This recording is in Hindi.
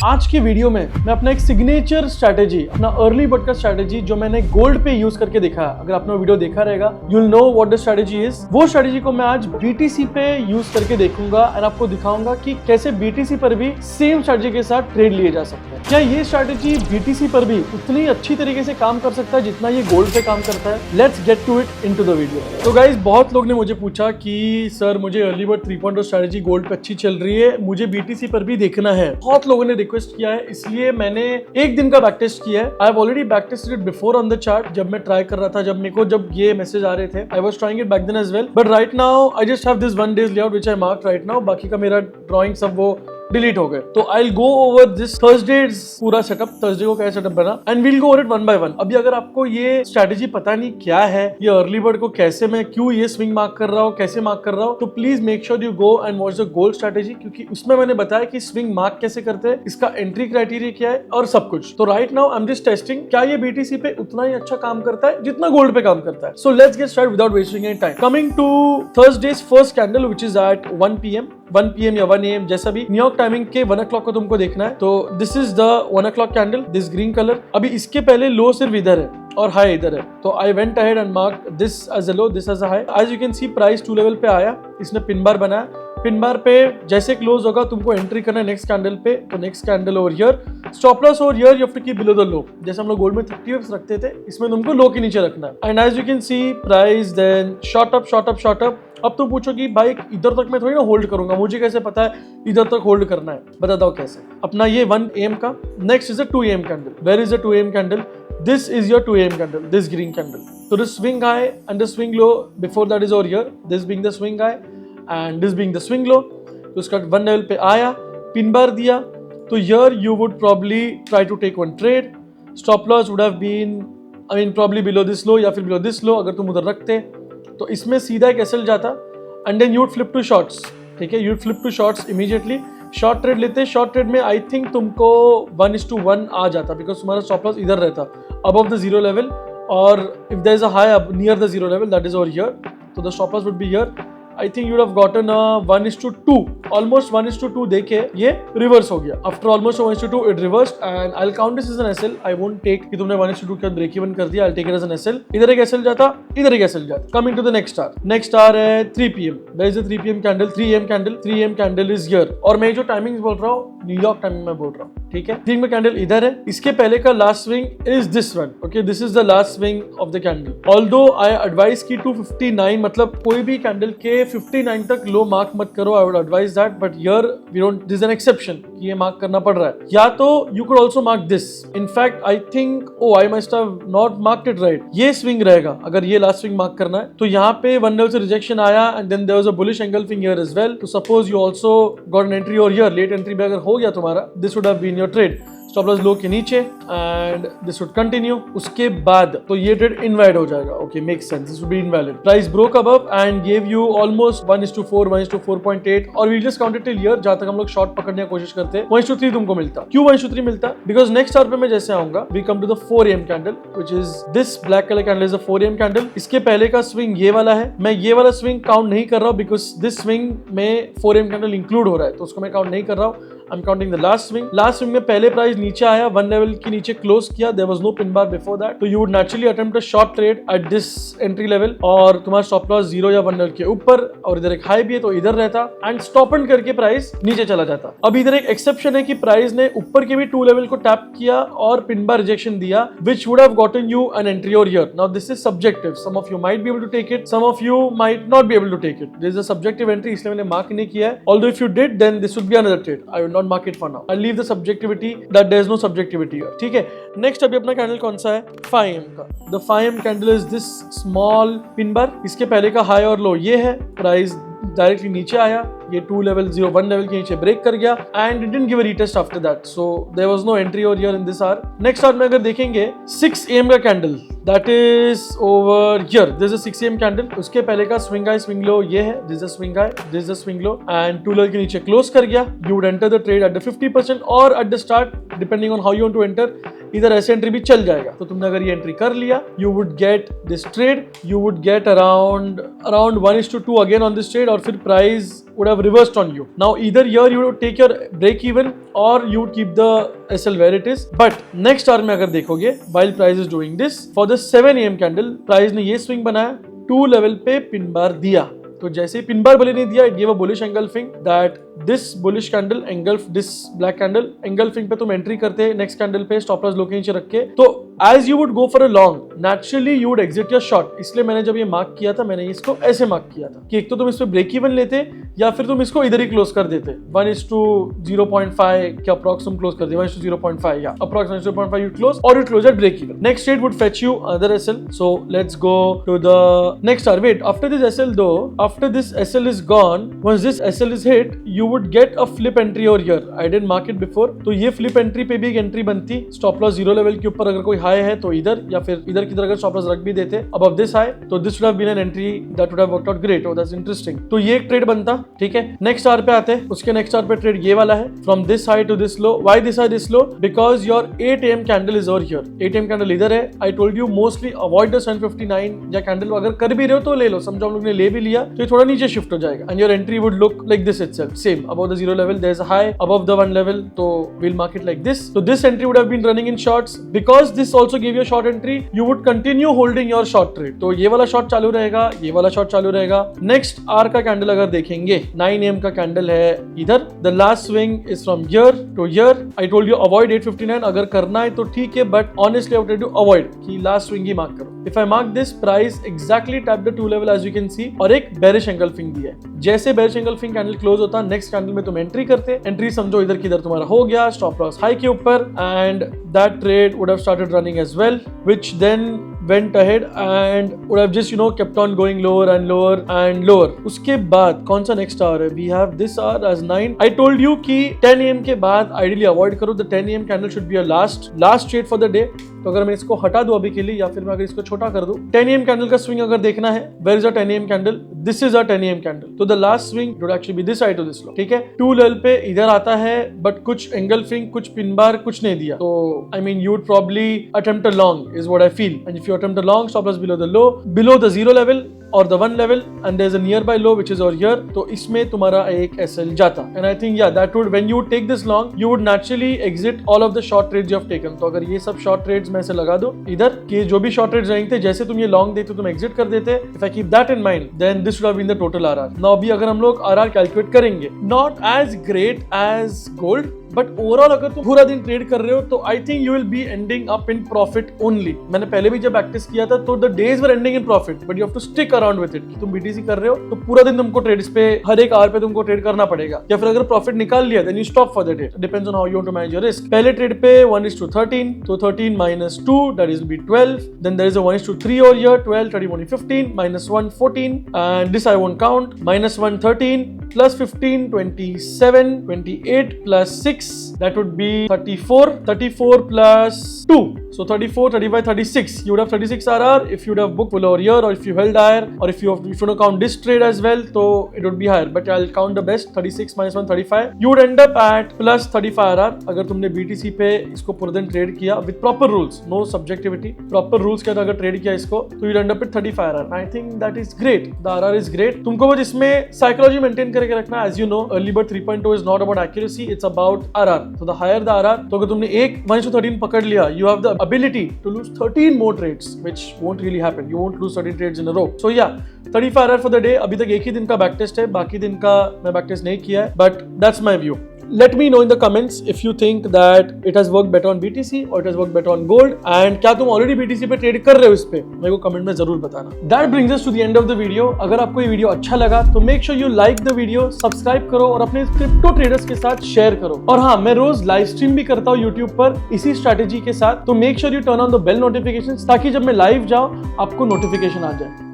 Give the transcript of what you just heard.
आज की वीडियो में मैं अपना एक सिग्नेचर स्ट्रैटेजी, अपना अर्ली बर्ड का स्ट्रैटेजी जो मैंने गोल्ड पे यूज करके देखा, अगर आपने वीडियो देखा रहेगा you will know what the strategy is. वो स्ट्रैटेजी को मैं आज बीटीसी पे यूज करके देखूंगा और आपको दिखाऊंगा कि कैसे बीटीसी पर भी सेम स्ट्रैटेजी के साथ ट्रेड लिए जा सकते हैं। क्या ये स्ट्रैटेजी बीटीसी पर भी उतनी अच्छी तरीके से काम कर सकता है जितना ये गोल्ड पे काम करता है? Let's get to it into the video. तो गाइस, बहुत लोग ने मुझे पूछा कि सर मुझे अर्ली बर्ड 3.0 स्ट्रैटेजी गोल्ड पे अच्छी चल रही है, मुझे बीटीसी पर भी देखना है। बहुत लोगों ने रिक्वेस्ट किया है, इसलिए मैंने एक दिन का बैक टेस्ट किया है। I have already back tested it before on the chart, जब मैं ट्राई कर रहा था, जब ये मैसेज आ रहे थे। I was trying it back then as well, but right now I just have this 1 days layout which I mark right now. बाकी का मेरा ड्राइंग सब वो डिलीट हो गए। तो I will go over this Thursdays पूरा सेटअप, थर्सडे को क्या सेटअप बना, and we'll go over it one by one. अभी अगर आपको ये स्ट्रैटेजी पता नहीं क्या है, ये अर्ली बर्ड को कैसे मैं क्यों ये स्विंग मार्क कर रहा हूँ, कैसे मार्क कर रहा हूँ, तो please make sure you go and watch the gold strategy, क्योंकि उसमें मैंने बताया कि स्विंग मार्क कैसे करते हैं, इसका एंट्री क्राइटेरिया क्या है और सब कुछ। तो right now I am just testing क्या ये बीटीसी पे उतना ही अच्छा काम करता है जितना गोल्ड पे काम करता है। So let's get start without wasting any time. Coming to Thursdays first candle which is at 1 PM या 1 AM, जैसा भी न्यूयॉर्क टाइमिंग के 1 o'clock को तुमको देखना है। तो this is the 1 o'clock candle, this green colour. अभी इसके पहले लो सिर्फ इधर है और हाई इधर है, तो I went ahead and mark this as a low, this as a high. As you can see price 2 level पे आया, इसने पिन बार बनाया। पिन बार पे जैसे क्लोज होगा तुमको एंट्री करना है नेक्स्ट कैंडल पे, तो next candle over here, stop loss over here, you have to keep below the low. जैसे हम लोग गोल्ड में 30 वेव्स रखते थे, इसमें तुमको लो के नीचे रखना है। And as you can see price then shot up shot up shot up. अब तुम पूछो कि भाई इधर तक मैं थोड़ी ना होल्ड करूंगा, मुझे कैसे पता है इधर तक होल्ड करना है? बताता हूं कैसे। अपना ये 1 AM का, next is a 2 AM candle. Where is a 2 AM candle? This is your 2 AM candle, this green candle. So the swing high and the swing low before that is over here, this being the swing high and this being the swing low. तो इसका 1 level पे आया, पिन बार दिया, तो here you would probably try to take one trade. Stop loss would have been, I mean probably below this low या फिर below this low अगर तुम उधर रखते, तो इसमें सीधा एक SL जाता and then you would flip to shorts, ठीक है, you would flip to shorts immediately. Short trade लेते, शॉर्ट ट्रेड में आई थिंक तुमको 1:1 आ जाता, बिकॉज तुम्हारा स्टॉप लॉस इधर रहता अबव द जीरो लेवल, और if there is a high near the zero level that is over here, तो the stop loss would be here. I think you would have gotten 1:2, almost 1:2 देके ये रिवर्स हो गया। After almost 1:2 it reversed and I will count this as an SL. I won't take कि तुमने 1:2 के बाद ब्रेक इवन कर दिया, I will take it as an SL. इधर एक एसएल जाता, इधर एक एसएल जाता। Coming to the next star, next star है 3 PM। There is a 3 PM candle, 3 AM candle, 3 AM candle is here. और मैं जो टाइमिंग्स बोल रहा हूँ न्यूयॉर्क टाइमिंग में बोल रहा हूँ, ठीक है। 3 में कैंडल इधर है, इसके पहले का last swing is this one, okay, this is the last swing of the candle. Although I advice की 259, मतलब कोई भी कैंडल के 59 तक लो मार्क मत करो, I would advise that, but here we don't, this is an exception कि ये मार्क करना पड़ रहा है। या तो you could also mark this, in fact I think I must have not marked it right, ये स्विंग रहेगा अगर ये लास्ट स्विंग मार्क करना है। तो यहाँ पे 1 लेवल से रिजेक्शन आया and then there was a bullish engulfing here as well. तो suppose you also got an entry over here, late entry भी अगर हो गया तुम्हारा, this would have been your trade. Stop loss low के नीचे एंड दिस वुड कंटिन्यू। उसके बाद तो ये ट्रेड इनवैलिड हो जाएगा, okay, make sense, this would be invalid. Price broke above and give you almost 1:4, 1:4.8, और we just counted till here, जहां तक हम लोग शॉर्ट पकड़ने की कोशिश करते हैं 1:3 तुमको मिलता। क्यों 1:3 मिलता? बिकॉज नेक्स्ट आवर पे मैं जैसे आऊंगा, we come to the 4 AM candle which is this black colour candle is the 4 AM candle. इसके पहले का स्विंग ये वाला है, मैं ये वाला स्विंग काउंट नहीं कर रहा हूं बिकॉज दिस स्विंग में 4 AM कैंडल इंक्लूड हो रहा है, तो उसको मैं काउंट नहीं कर रहा हूं। I am counting the last swing. Last swing में पहले प्राइस नीचे आया, 1 लेवल के नीचे क्लोज किया, there was no pin bar before that, तो you would naturally attempt a short trade at this entry level, और तुम्हारा स्टॉप लॉस 0 या 1 लेवल के ऊपर, और इधर एक हाई भी है तो इधर रहता एंड स्टॉप एंड करके प्राइस नीचे चला जाता। अब इधर एक एक्सेप्शन है कि प्राइस ने ऊपर के भी 2 लेवल को टैप किया और पिन बार रिजेक्शन दिया, which would have gotten you an entry over here. Now this is subjective, some of you might be able to take it, some of you might not be able to take it. This is a subjective entry, इसलिए मैंने मार्क नहीं किया है। Although if you did then this would be another trade, I will not mark it for now, leave the subjectivity that there is no subjectivity here, ठीक है। नेक्स्ट अभी अपना कैंडल कौन सा है? 5 AM का। The 5 AM candle is this small pin bar, इसके पहले का हाई और लो ये है, प्राइस डायरेक्टली नीचे आया, ये 2 लेवल 0 1 लेवल के नीचे ब्रेक कर गया and it didn't give a retest after that, so there was no entry over here in this hour. Next hour में अगर देखेंगे 6 AM का candle, that is over here, this is 6 AM candle. उसके पहले का स्विंग हाई स्विंग लो ये है, this is swing high, this is swing low, and 2 level के नीचे क्लोज कर गया। You would enter the trade at the 50% और at the start depending on how you want to enter इधर ऐसे एंट्री भी चल जाएगा। तो तुमने अगर ये एंट्री कर लिया, you would get this trade, you would get around 1:2 again on this trade, और फिर price would have reversed on you. Now either here you would take your break even or you would keep the SL where it is. But next hour में अगर देखोगे, while price is doing this, for the 7 AM candle, price ने ये swing बनाया, 2 level पे पिन बार दिया। तो जैसे ही पिन बार भले नहीं दिया, it gave a bullish engulfing that this bullish candle engulf this black candle। engulfing पे तुम एंट्री करते हैं, नेक्स्ट कैंडल पे स्टॉप लॉस लो के नीचे रख के, तो as you would go for a long, naturally you would exit your short। इसलिए मैंने जब ये मार्क किया था, मैंने इसको ऐसे मार्क किया था कि एक तो तुम इस पे ब्रेक इवन लेते या फिर तुम इसको इधर ही क्लोज कर देते, 1:0.5 के अप्रॉक्स तुम क्लोज कर दे, 1:0.5 या approx 1:0.5 you close or you close at break even। next trade would fetch you another SL। so let's go to the next hour। wait, after this SL though, after this SL is gone, once this SL is hit, you would get a flip entry over here। I didn't mark it before। तो ये flip entry पे भी एक एंट्री बनती, स्टॉप लॉस 0 लेवल के ऊपर अगर कोई हाई है तो इधर, या फिर इधर की तरह अगर स्टॉप लॉस रख भी देते above this high, तो this would have been an entry that would have worked out great। oh that's interesting। तो ये एक ट्रेड बनता, ठीक है। नेक्स्ट आवर पे आते हैं, उसके नेक्स्ट आवर पे ट्रेड ये वाला है, from this high to this low. Why this high this low? Because your 8 AM candle is over here, 8 AM candle इधर है। I told you mostly avoid the 759 या कैंडल, अगर कर भी रहे हो तो ले लो, समझो हम लोग ने ले भी लिया तो ये थोड़ा नीचे शिफ्ट हो जाएगा, and your entry would look like this itself, same above the 0 level there is a high, above the 1 level, तो we'll mark it like this। so this entry would have been running in shorts, because this also gave you a short entry, you would continue holding your short trade। तो ये वाला शॉर्ट चालू रहेगा, ये वाला शॉर्ट चालू रहेगा। नेक्स्ट आर का कैंडल अगर देखेंगे, 9 AM का कैंडल है इधर, the last swing is from here to here. I told you avoid 859, अगर करना है तो ठीक है, but honestly I would to avoid कि लास्ट स्विंग ही मार्क करो। If I mark this, price exactly tap the 2 level as you can see, और एक बेरिश एंगल्फिंग दी है। जैसे बेरिश एंगल्फिंग कैंडल क्लोज होता, नेक्स्ट कैंडल में तुम एंट्री करते, एंट्री समझो इधर किधर तुम्हारा हो गया, स्टॉप लॉस हाई के ऊपर, and that trade would have started running as well, which then went ahead and would have just kept on going lower and lower and lower। उसके बाद कौन सा नेक्स्ट आवर है? we have this hour as 9। I told you कि 10 AM के बाद ideally avoid करो, the 10 AM candle should be your last trade for the day। तो अगर मैं इसको हटा दूं अभी के लिए, या फिर मैं अगर इसको छोटा कर दूं, 10 AM कैंडल का स्विंग अगर देखना है, where is a 10 AM candle? this is a 10 AM candle. तो the last swing would actually be this high to this low, ठीक है। 2 लेवल पे इधर आता है, बट कुछ एंगल्फिंग, कुछ पिन बार, कुछ नहीं दिया। तो I mean you would probably attempt a long is what I feel, and if you attempt a long, stop loss below the low, below the 0 level or the 1 level, and there's a nearby low which is over here, तो इसमें तुम्हारा एक SL जाता, and I think yeah that would, when you would take this long, you would naturally exit all of the short trades you have taken। तो अगर ये सब short trades में से लगा दो इधर कि जो भी short trades रहेंगे, जैसे तुम ये long देते तुम exit कर देते, if I keep that in mind, then this would have been the total RR। now अभी अगर हम लोग RR calculate करेंगे, not as great as gold, but overall अगर तुम पूरा दिन ट्रेड कर रहे हो तो I think you will be ending up in profit only. मैंने पहले भी जब प्रैक्टिस किया था तो the days were ending in profit, but you have to stick around with it. तुम बीटीसी कर रहे हो तो पूरा दिन तुमको ट्रेड्स पे, हर एक आवर पे तुमको ट्रेड करना पड़ेगा, या फिर अगर प्रॉफिट निकाल लिया then you stop for the day, depends on how you want to manage your risk. पहले ट्रेड पे 1:13, तो 13 minus 2 that is be 12, then there is a 1:3 over here, 12, 31, 15, -1, 14, and this I won't count, -1, 13, plus 15, 27, 28 plus 6, that would be 34, 34 plus 2, so 34, 35, 36, you would have 36 RR if you would have booked full over here, or if you held higher, or if you want to count this trade as well, so it would be higher, but I'll count the best, 36 minus 1, 35, you would end up at plus 35 RR अगर तुमने BTC पे इसको पूरे दिन ट्रेड किया with proper rules, no subjectivity, proper rules के अगर ट्रेड किया इसको, तो you would end up with 35 RR। I think that is great, the RR is great। तुमको बस इसमें psychology maintain करके रखना, as you know early bird 3.0 is not about accuracy, it's about RR। so the higher the RR, तो अगर तुमने एक 1:13 पकड़ लिया, you have the ability to lose 13 more trades, which won't really happen, you won't lose 13 trades in a row। so yeah, 35 RR for the day। अभी तक एक ही दिन का बैक टेस्ट है, बाकी दिन का मैं बैक टेस्ट नहीं किया है, but that's my view। Let me know in the comments if you think that it has worked better on BTC or it has worked better on gold, and क्या तुम already BTC पे ट्रेड कर रहे हो इस पे, मेरे को कमेंट में जरूर बताना। That brings us to the end of the video। अगर आपको ये वीडियो अच्छा लगा तो make sure you like the video, subscribe करो और अपने क्रिप्टो ट्रेडर्स के साथ शेयर करो। और हाँ, मैं रोज लाइव स्ट्रीम भी करता हूँ YouTube पर इसी स्ट्रैटेजी के साथ, तो make sure you turn on the bell notifications ताकि जब मैं लाइव जाऊँ आपको नोटिफिकेशन आ जाए।